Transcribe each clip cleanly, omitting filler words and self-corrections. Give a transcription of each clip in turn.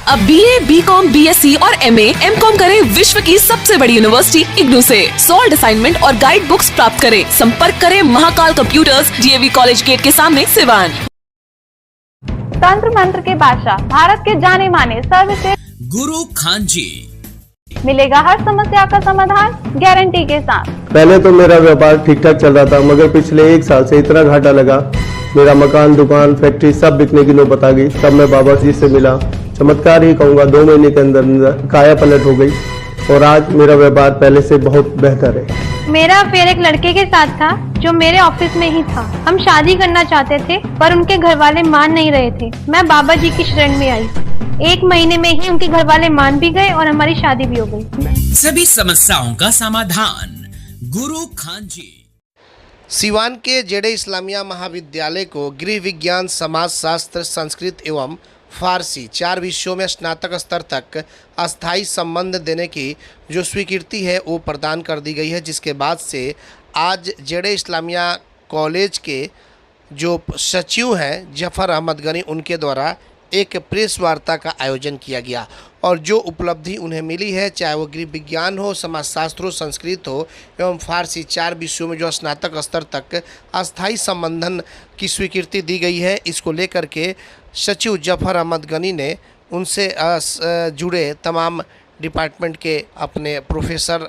अब BA, BCom, BSc और MA, MCom करें विश्व की सबसे बड़ी यूनिवर्सिटी इग्नू से। सॉल्ड असाइनमेंट और गाइड बुक्स प्राप्त करें। संपर्क करें Mahakal computers, DAV college gate के सामने, सिवान। तंत्र मंत्र के बादशाह, भारत के जाने माने सर्वश्रेष्ठ गुरु खान जी, मिलेगा हर समस्या का समाधान गारंटी के साथ। पहले तो मेरा व्यापार ठीक ठाक चल रहा था, मगर पिछले 1 साल से इतना घाटा लगा, मेरा मकान, दुकान, फैक्ट्री सब बिकने की नौबत आ गई। तब मैं बाबा जी से मिला, चमत्कार ही कहूँगा, 2 महीने के अंदर काया पलट हो गई और आज मेरा व्यापार पहले से बहुत बेहतर है। मेरा अफेयर एक लड़के के साथ था जो मेरे ऑफिस में ही था। हम शादी करना चाहते थे पर उनके घर वाले मान नहीं रहे थे। मैं बाबा जी की शरण में आई। 1 महीने में ही उनके घर वाले मान भी गए और हमारी शादी भी हो गई। सभी समस्याओं का समाधान गुरु खान जी। सिवान के जेडे इस्लामिया महाविद्यालय को गृह विज्ञान, समाज शास्त्र, संस्कृत एवं फारसी 4 विषयों में स्नातक स्तर तक अस्थायी संबंध देने की जो स्वीकृति है वो प्रदान कर दी गई है, जिसके बाद से आज जेडे इस्लामिया कॉलेज के जो सचिव हैं जफर अहमद गनी, उनके द्वारा एक प्रेस वार्ता का आयोजन किया गया और जो उपलब्धि उन्हें मिली है, चाहे वो गृह विज्ञान हो, समाजशास्त्र हो, संस्कृत हो एवं फारसी 4 विषयों में जो स्नातक स्तर तक अस्थायी संबंधन की स्वीकृति दी गई है, इसको लेकर के सचिव जफर अहमद गनी ने उनसे जुड़े तमाम डिपार्टमेंट के अपने प्रोफेसर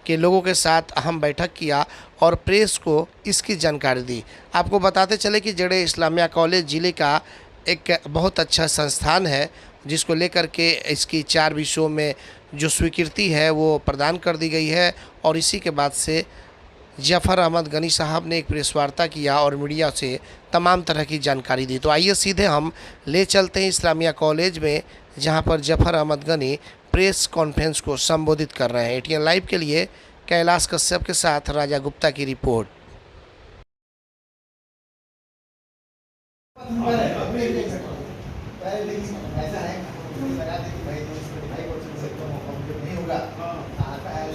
के लोगों के साथ अहम बैठक किया और प्रेस को इसकी जानकारी दी। आपको बताते चले कि जेडे इस्लामिया कॉलेज ज़िले का एक बहुत अच्छा संस्थान है, जिसको लेकर के इसकी 4 विषयों में जो स्वीकृति है वो प्रदान कर दी गई है और इसी के बाद से जफर अहमद गनी साहब ने एक प्रेस वार्ता किया और मीडिया से तमाम तरह की जानकारी दी। तो आइए सीधे हम ले चलते हैं इस्लामिया कॉलेज में, जहां पर जफर अहमद गनी प्रेस कॉन्फ्रेंस को संबोधित कर रहे हैं। ATN लाइव के लिए कैलाश कश्यप के साथ राजा गुप्ता की रिपोर्ट।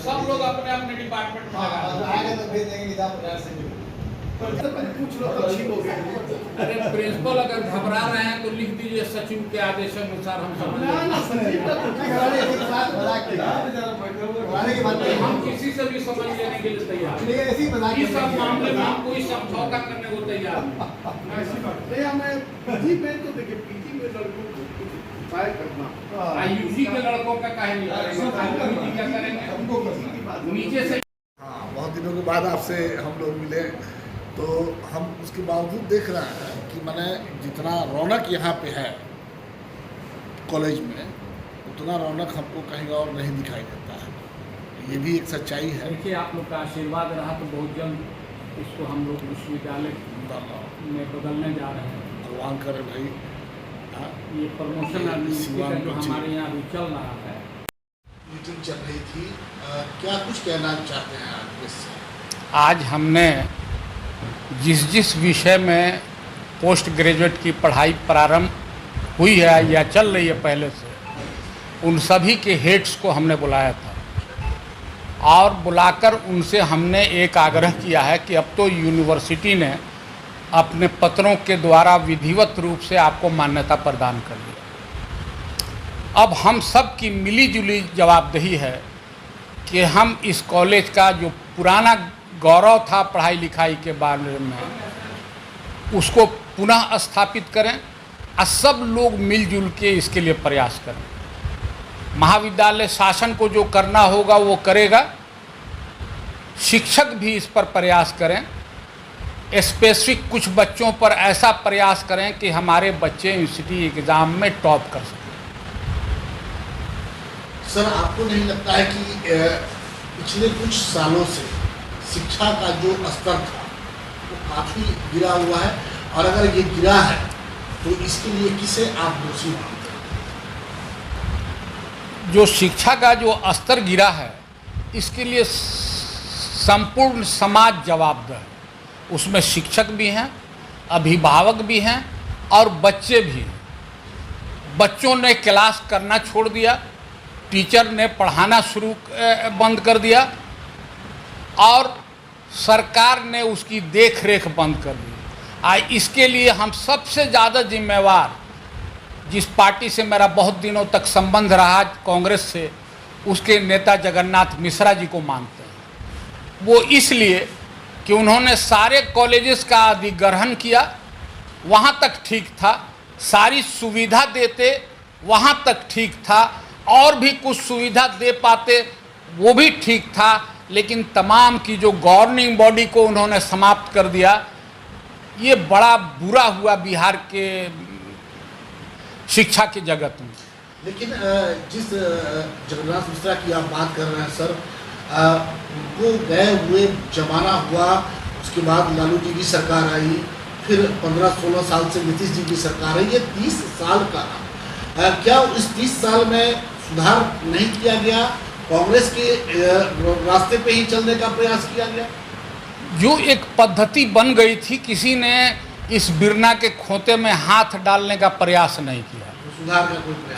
सब लोग अपने अपने डिपार्टमेंट में आएगा तो भेज देंगे कुछ लोग तो ठीक हो गए। अरे प्रिंसिपल अगर घबरा रहे हैं तो लिख दीजिए सचिव के आदेशानुसार हम समझ हम किसी से भी समझ लेने के लिए तैयार। इस सब मामले में हम कोई समझौता करने को तैयार नहीं। के लड़कों का काहे नहीं करेंगे, क्या करेंगे नीचे से। हाँ, बहुत दिनों के बाद आपसे हम लोग मिले तो हम उसके बावजूद देख रहे हैं कि मैंने जितना रौनक यहाँ पे है कॉलेज में, उतना रौनक हमको कहीं और नहीं दिखाई देता है। ये भी एक सच्चाई है। देखिए, आप लोग का आशीर्वाद रहा तो बहुत जल्द इसको हम लोग विश्वविद्यालय में बदलने जा रहे हैं। भगवान करे भाई। ये प्रमोशन जो हमारे यहाँ भी चल रहा है। मीटिंग चल रही थी, क्या कुछ कहना चाहते हैं आप इससे? आज हमने जिस विषय में पोस्ट ग्रेजुएट की पढ़ाई प्रारंभ हुई है या चल रही है पहले से, उन सभी के हेड्स को हमने बुलाया था और बुलाकर उनसे हमने एक आग्रह किया है कि अब तो यूनिवर्सिटी ने अपने पत्रों के द्वारा विधिवत रूप से आपको मान्यता प्रदान कर दिया। अब हम सब की मिलीजुली जवाबदेही है कि हम इस कॉलेज का जो पुराना गौरव था पढ़ाई लिखाई के बारे में, उसको पुनः स्थापित करें और सब लोग मिलजुल के इसके लिए प्रयास करें। महाविद्यालय शासन को जो करना होगा वो करेगा, शिक्षक भी इस पर प्रयास करें। स्पेसिफिक कुछ बच्चों पर ऐसा प्रयास करें कि हमारे बच्चे यूनिवर्सिटी एग्ज़ाम में टॉप कर सकें। सर, आपको नहीं लगता है कि पिछले कुछ सालों से शिक्षा का जो स्तर था वो काफ़ी गिरा हुआ है, और अगर ये गिरा है तो इसके लिए किसे आप दोषी मानते हैं? जो शिक्षा का जो स्तर गिरा है, इसके लिए संपूर्ण समाज जवाबदेह है। उसमें शिक्षक भी हैं, अभिभावक भी हैं और बच्चे भी हैं। बच्चों ने क्लास करना छोड़ दिया, टीचर ने पढ़ाना बंद कर दिया और सरकार ने उसकी देख रेख बंद कर दी। इसके लिए हम सबसे ज़्यादा जिम्मेवार जिस पार्टी से मेरा बहुत दिनों तक संबंध रहा कांग्रेस से, उसके नेता जगन्नाथ मिश्रा जी को मानते हैं। वो इसलिए कि उन्होंने सारे कॉलेजेस का अधिग्रहण किया, वहाँ तक ठीक था, सारी सुविधा देते वहाँ तक ठीक था, और भी कुछ सुविधा दे पाते वो भी ठीक था, लेकिन तमाम की जो गवर्निंग बॉडी को उन्होंने समाप्त कर दिया, ये बड़ा बुरा हुआ बिहार के शिक्षा के जगत में। लेकिन जिस जगन्नाथ मिश्रा की आप बात कर रहे हैं सर, वो गए हुए जमाना हुआ, उसके बाद लालू जी की सरकार आई, फिर 15-16 साल से नीतीश जी की सरकार है, ये 30 साल का क्या इस 30 साल में सुधार नहीं किया गया? कांग्रेस के रास्ते पे ही चलने का प्रयास किया गया? जो एक पद्धति बन गई थी, किसी ने इस बिरना के खोते में हाथ डालने का प्रयास नहीं किया,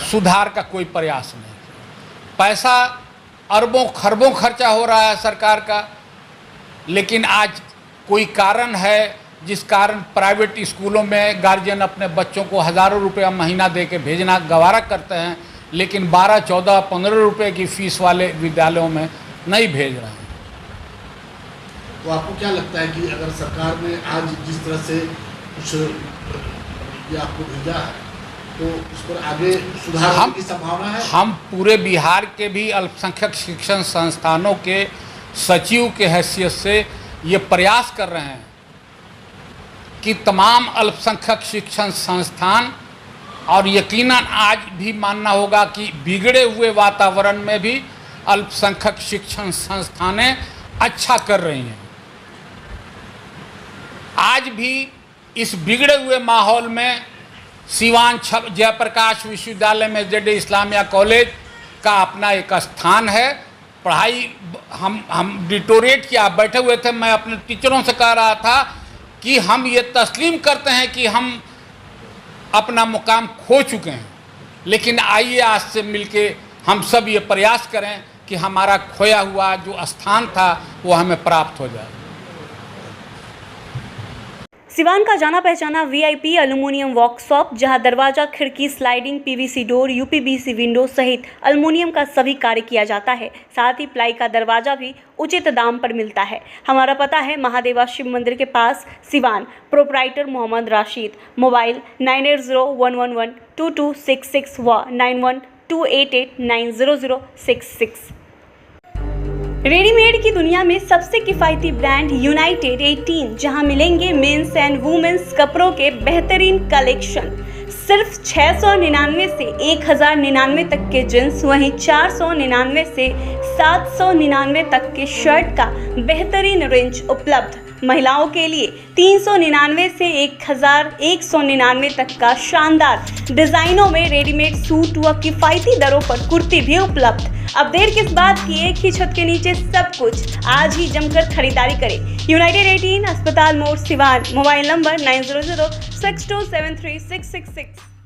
सुधार का कोई प्रयास नहीं किया। पैसा अरबों खरबों खर्चा हो रहा है सरकार का, लेकिन आज कोई कारण है जिस कारण प्राइवेट स्कूलों में गार्जियन अपने बच्चों को हज़ारों रुपया महीना दे के भेजना गवारा करते हैं, लेकिन 12, 14, 15 रुपये की फीस वाले विद्यालयों में नहीं भेज रहे हैं। तो आपको क्या लगता है कि अगर सरकार ने आज जिस तरह से कुछ ये आपको भेजा है, तो उस पर आगे सुधार की संभावना है? हम पूरे बिहार के भी अल्पसंख्यक शिक्षण संस्थानों के सचिव के हैसियत से ये प्रयास कर रहे हैं कि तमाम अल्पसंख्यक शिक्षण संस्थान, और यकीनन आज भी मानना होगा कि बिगड़े हुए वातावरण में भी अल्पसंख्यक शिक्षण संस्थानें अच्छा कर रही हैं। आज भी इस बिगड़े हुए माहौल में सिवान जयप्रकाश विश्वविद्यालय में जेड इस्लामिया कॉलेज का अपना एक स्थान है। पढ़ाई हम डिटोरेट किया बैठे हुए थे, मैं अपने टीचरों से कह रहा था कि हम ये तस्लीम करते हैं कि हम अपना मुकाम खो चुके हैं, लेकिन आइए आज से मिलके हम सब ये प्रयास करें कि हमारा खोया हुआ जो स्थान था वो हमें प्राप्त हो जाए। सिवान का जाना पहचाना वीआईपी एल्युमिनियम वर्कशॉप, जहां दरवाजा, खिड़की, sliding, PVC door, UPVC window सहित एल्युमिनियम का सभी कार्य किया जाता है। साथ ही प्लाई का दरवाजा भी उचित दाम पर मिलता है। हमारा पता है महादेवा शिव मंदिर के पास, सिवान। प्रोप्राइटर मोहम्मद राशिद। मोबाइल 9801112266 व 9128890066। रेडीमेड की दुनिया में सबसे किफ़ायती ब्रांड यूनाइटेड 18, जहां मिलेंगे मेंस एंड वुमेन्स कपड़ों के बेहतरीन कलेक्शन। सिर्फ 699 से 1099 तक के जींस, वहीं 499 से 799 तक के शर्ट का बेहतरीन रेंज उपलब्ध। महिलाओं के लिए 399 से 1199 तक का शानदार डिज़ाइनों में रेडीमेड सूट व किफ़ायती दरों पर कुर्ती भी उपलब्ध। अब देर किस बात की, एक ही छत के नीचे सब कुछ। आज ही जमकर खरीदारी करें। यूनाइटेड 18, अस्पताल मोड़, सिवान। Mobile number 9006273666।